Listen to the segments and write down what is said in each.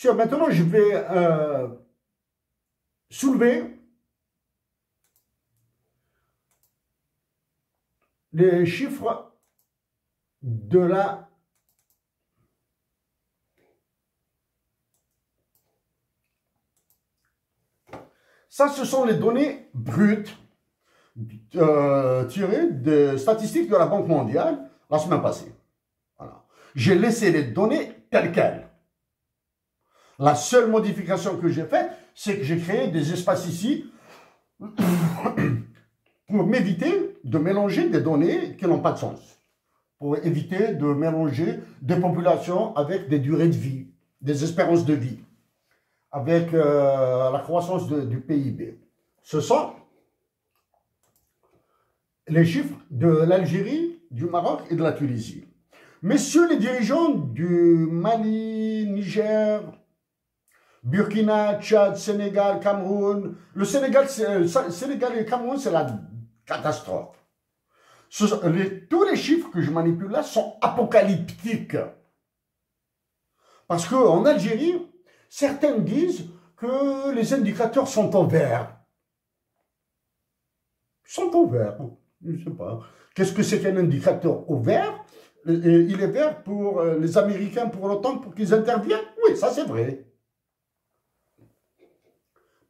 Maintenant, je vais soulever les chiffres de la Ça, ce sont les données brutes tirées des statistiques de la Banque mondiale la semaine passée. Voilà. J'ai laissé les données telles quelles. La seule modification que j'ai faite, c'est que j'ai créé des espaces ici pour m'éviter de mélanger des données qui n'ont pas de sens. Pour éviter de mélanger des populations avec des durées de vie, des espérances de vie, avec la croissance du PIB. Ce sont les chiffres de l'Algérie, du Maroc et de la Tunisie. Messieurs les dirigeants du Mali, Niger, Burkina, Tchad, Sénégal, Cameroun. Le Sénégal et le Cameroun, c'est la catastrophe. Tous les chiffres que je manipule là sont apocalyptiques. Parce qu'en Algérie, certains disent que les indicateurs sont en vert. Ils sont en vert. Je ne sais pas. Qu'est-ce que c'est qu'un indicateur au vert? Il est vert pour les Américains pour l'OTAN, pour qu'ils interviennent? Oui, ça c'est vrai.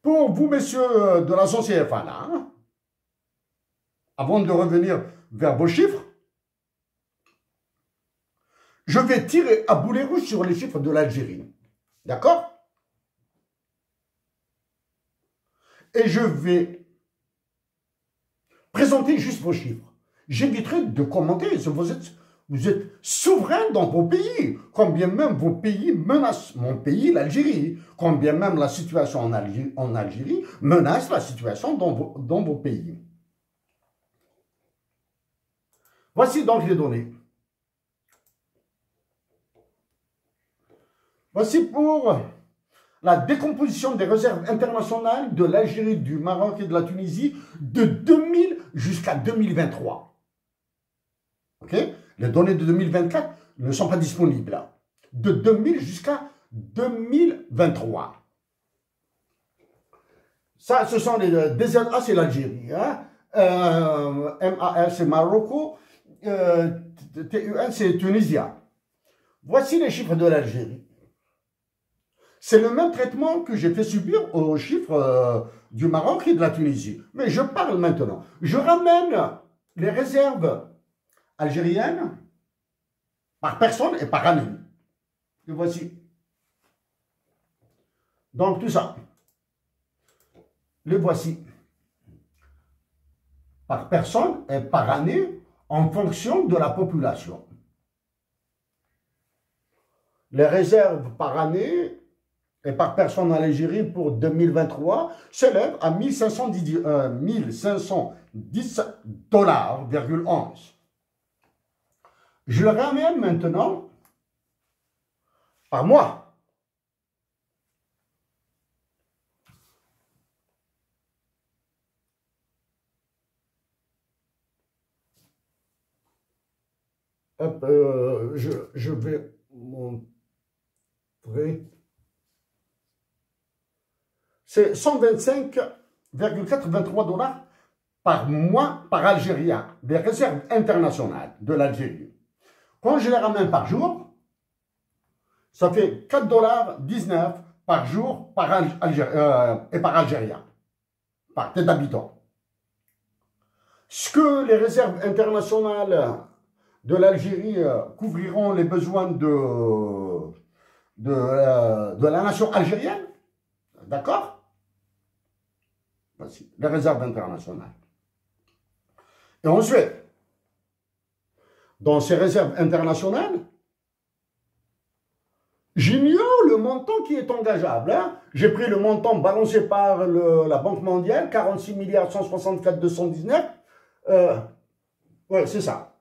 Pour vous, messieurs de l'agence CFA, là, hein, avant de revenir vers vos chiffres, je vais tirer à boulet rouge sur les chiffres de l'Algérie. D'accord? Et je vais présenter juste vos chiffres. J'éviterai de commenter. Vous êtes souverain dans vos pays. Quand bien même vos pays menacent mon pays, l'Algérie. Quand bien même la situation en Algérie menace la situation dans vos pays. Voici donc les données. Voici pour la décomposition des réserves internationales de l'Algérie, du Maroc et de la Tunisie de 2000 jusqu'à 2023. Ok? Les données de 2024 ne sont pas disponibles. De 2000 jusqu'à 2023. Ça, ce sont les DZA, c'est l'Algérie. Hein? MAR, c'est Maroc. TUN, c'est Tunisia. Voici les chiffres de l'Algérie. C'est le même traitement que j'ai fait subir aux chiffres du Maroc et de la Tunisie. Mais je parle maintenant. Je ramène les réserves algériennes par personne et par année. Et voici. Donc tout ça. Les voici. Par personne et par année en fonction de la population. Les réserves par année et par personne en Algérie pour 2023 s'élève à 1510 $, Je le ramène maintenant par mois. Hop, je vais montrer. C'est 125,83 $ par mois par Algérien, des réserves internationales de l'Algérie. Quand je les ramène par jour, ça fait 4,19 $ par jour par Algérien, par tête d'habitant. Ce que les réserves internationales de l'Algérie couvriront les besoins de la nation algérienne, d'accord? Voici, les réserves internationales. Et ensuite, dans ces réserves internationales, j'ignore le montant qui est engageable. Hein. J'ai pris le montant balancé par la Banque mondiale, 46 164 219. Ouais, c'est ça.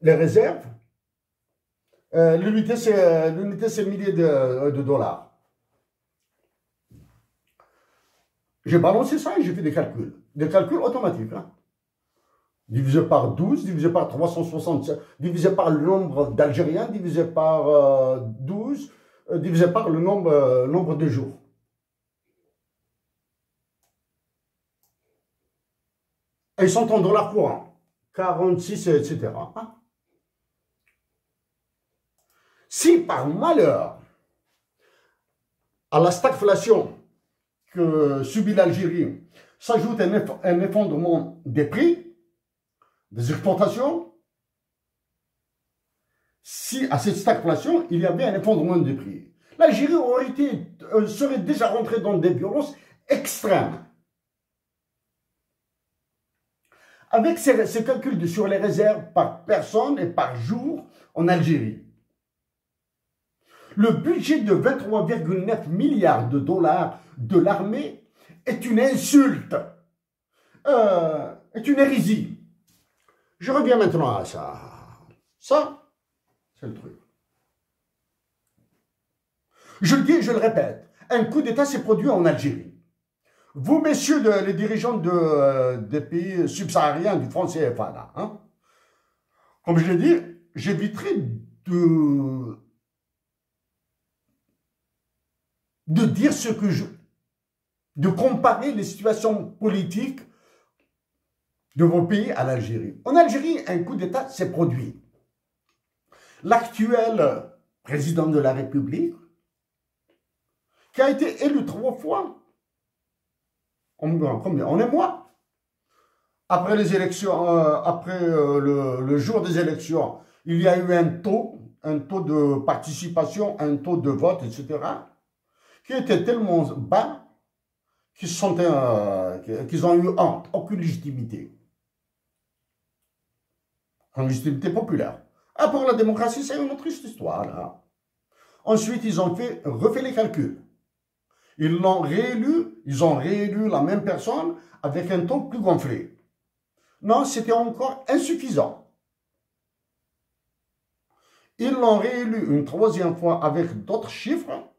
Les réserves, l'unité c'est milliers de dollars. J'ai balancé ça et j'ai fait des calculs automatiques. Hein. divisé par 12, divisé par 365, divisé par le nombre d'Algériens, divisé par 12, divisé par le nombre de jours. Et ils sont en dollars courants, 46, etc. Hein? Si par malheur, à la stagflation que subit l'Algérie, s'ajoute un effondrement des prix, des exportations, si à cette stagflation, il y avait un effondrement des prix, l'Algérie serait déjà rentrée dans des violences extrêmes. Avec ces calculs sur les réserves par personne et par jour en Algérie, le budget de 23,9 milliards de dollars de l'armée est une insulte, est une hérésie. Je reviens maintenant à ça. Ça, c'est le truc. Je le dis et je le répète, un coup d'État s'est produit en Algérie. Vous, messieurs les dirigeants des pays subsahariens du franc CFA, là, hein, comme je l'ai dit, j'éviterai de dire de comparer les situations politiques de vos pays à l'Algérie. En Algérie, un coup d'État s'est produit. L'actuel président de la République, qui a été élu 3 fois, en un mois, après les élections, le jour des élections, il y a eu un taux de participation, un taux de vote, etc., qui était tellement bas qu'ils ont eu honte, aucune légitimité. Une légitimité populaire. Ah, pour la démocratie, c'est une autre histoire, là. Ensuite, ils ont refait les calculs. Ils ont réélu la même personne avec un taux plus gonflé. Non, c'était encore insuffisant. Ils l'ont réélu une 3e fois avec d'autres chiffres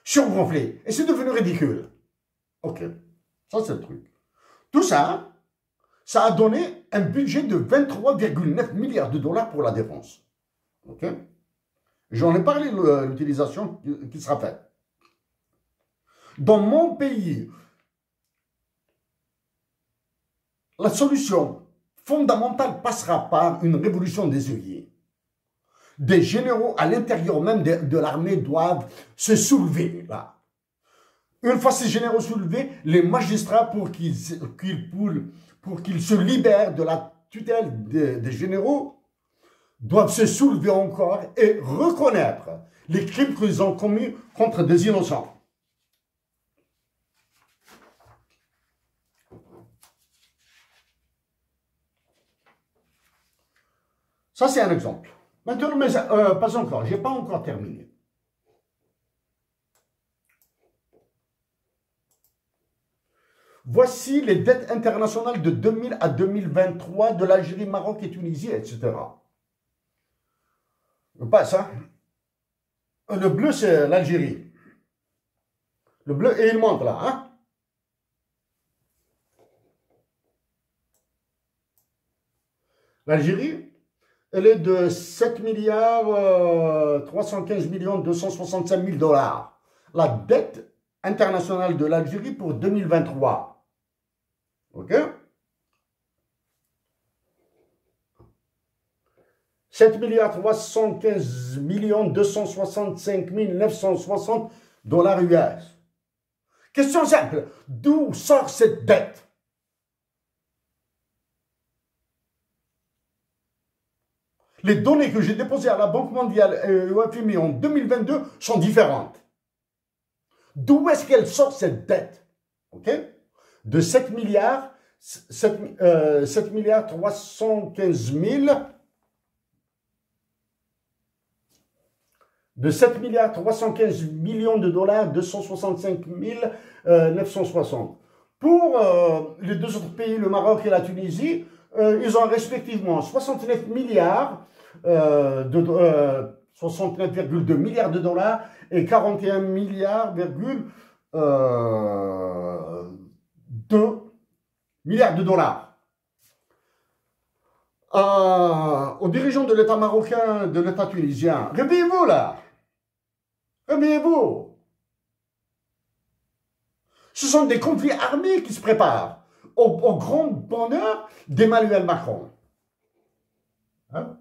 surgonflés. Et c'est devenu ridicule. Ok, ça c'est le truc. Tout ça, ça a donné un budget de 23,9 milliards de dollars pour la défense. Ok? J'en ai parlé de l'utilisation qui sera faite. Dans mon pays, la solution fondamentale passera par une révolution des œillets. Des généraux à l'intérieur même de l'armée doivent se soulever, là. Une fois ces généraux soulevés, les magistrats, pour qu'ils se libèrent de la tutelle des généraux, doivent se soulever encore et reconnaître les crimes qu'ils ont commis contre des innocents. Ça, c'est un exemple. Maintenant, mais pas encore, je n'ai pas encore terminé. Voici les dettes internationales de 2000 à 2023 de l'Algérie, Maroc et Tunisie, etc. Pas ça. Le bleu, c'est l'Algérie. Le bleu, et il monte là, hein? L'Algérie, elle est de 7 milliards 315 millions 265 000 dollars. La dette internationale de l'Algérie pour 2023. OK? 7 milliards 315 millions 265 960 dollars US. Question simple. D'où sort cette dette? Les données que j'ai déposées à la Banque mondiale et au FMI en 2022 sont différentes. D'où est-ce qu'elle sort cette dette? OK? De 7 milliards 315 000 de 7 milliards 315 millions de dollars 265 960. Pour les deux autres pays, le Maroc et la Tunisie, ils ont respectivement 69 milliards 69,2 milliards de dollars et 41 milliards, 2 milliards de dollars. aux dirigeants de l'État marocain, de l'État tunisien, réveillez-vous là. Réveillez-vous. Ce sont des conflits armés qui se préparent au grand bonheur d'Emmanuel Macron. Hein?